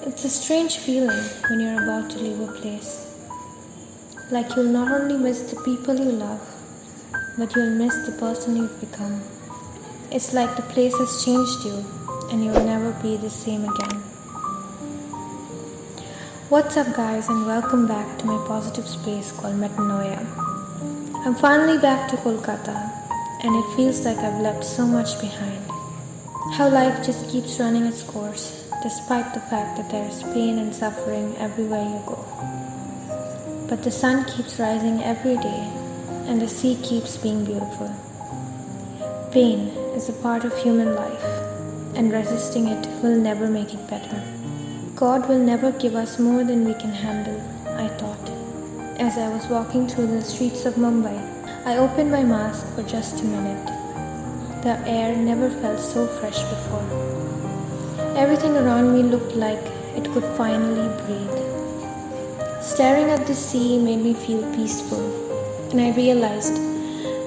It's a strange feeling when you're about to leave a place. Like you'll not only miss the people you love, but you'll miss the person you've become. It's like the place has changed you and you'll never be the same again. What's up, guys, and welcome back to my positive space called Metanoia. I'm finally back to Kolkata and it feels like I've left so much behind. How life just keeps running its course despite the fact that there is pain and suffering everywhere you go. But the sun keeps rising every day and the sea keeps being beautiful. Pain is a part of human life and resisting it will never make it better. God will never give us more than we can handle, I thought. As I was walking through the streets of Mumbai, I opened my mask for just a minute. The air never felt so fresh before. Everything around me looked like it could finally breathe. Staring at the sea made me feel peaceful, and I realized,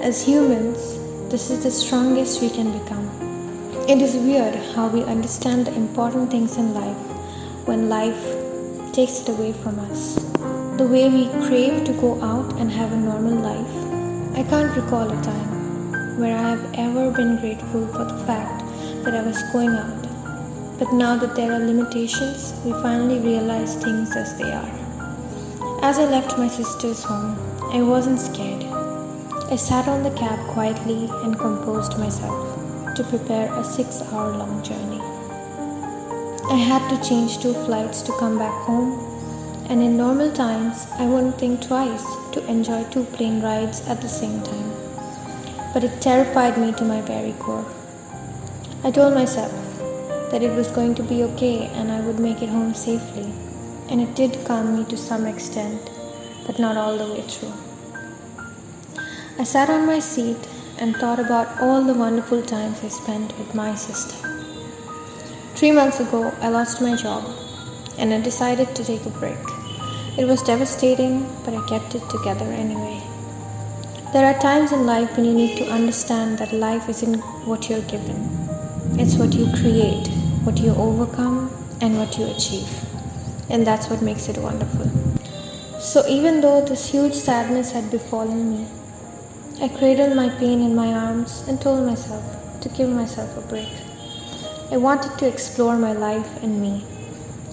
as humans, this is the strongest we can become. It is weird how we understand the important things in life when life takes it away from us. The way we crave to go out and have a normal life. I can't recall a time where I have ever been grateful for the fact that I was going out. But now that there are limitations, we finally realize things as they are. As I left my sister's home, I wasn't scared. I sat on the cab quietly and composed myself to prepare a 6-hour-long journey. I had to change 2 flights to come back home, and in normal times, I wouldn't think twice to enjoy 2 plane rides at the same time. But it terrified me to my very core. I told myself that it was going to be okay and I would make it home safely. And it did calm me to some extent, but not all the way through. I sat on my seat and thought about all the wonderful times I spent with my sister. 3 months ago, I lost my job and I decided to take a break. It was devastating, but I kept it together anyway. There are times in life when you need to understand that life isn't what you're given. It's what you create, what you overcome, and what you achieve. And that's what makes it wonderful. So even though this huge sadness had befallen me, I cradled my pain in my arms and told myself to give myself a break. I wanted to explore my life and me.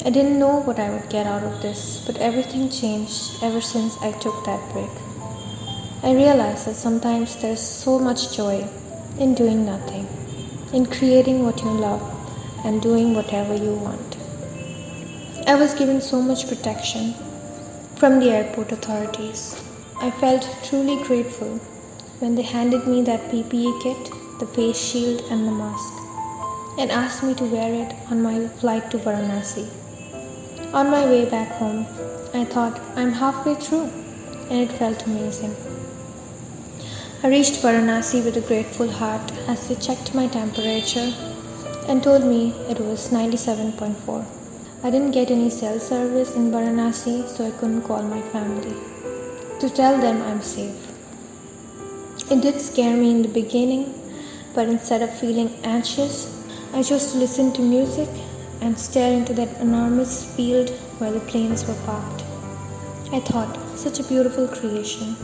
I didn't know what I would get out of this, but everything changed ever since I took that break. I realized that sometimes there's so much joy in doing nothing, in creating what you love and doing whatever you want. I was given so much protection from the airport authorities. I felt truly grateful when they handed me that PPE kit, the face shield and the mask, and asked me to wear it on my flight to Varanasi. On my way back home, I thought I'm halfway through, and it felt amazing. I reached Varanasi with a grateful heart as they checked my temperature and told me it was 97.4. I didn't get any cell service in Varanasi, so I couldn't call my family to tell them I'm safe. It did scare me in the beginning, but instead of feeling anxious, I chose to listen to music and stare into that enormous field where the planes were parked. I thought, such a beautiful creation.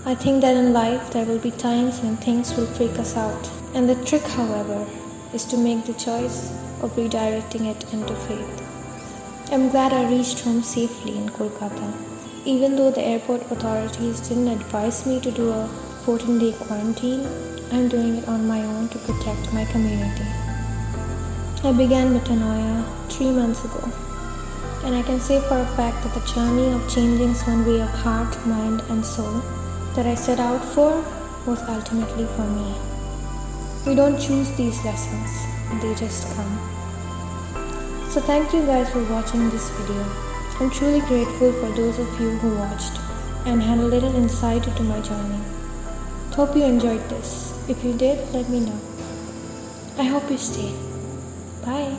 I think that in life there will be times when things will freak us out. And the trick, however, is to make the choice of redirecting it into faith. I'm glad I reached home safely in Kolkata. Even though the airport authorities didn't advise me to do a 14-day quarantine, I'm doing it on my own to protect my community. I began Metanoia 3 months ago, and I can say for a fact that the journey of changing one way of heart, mind and soul that I set out for was ultimately for me. We don't choose these lessons, they just come. So thank you guys for watching this video. I'm truly grateful for those of you who watched and had a little insight into my journey. Hope you enjoyed this. If you did, let me know. I hope you stay. Bye.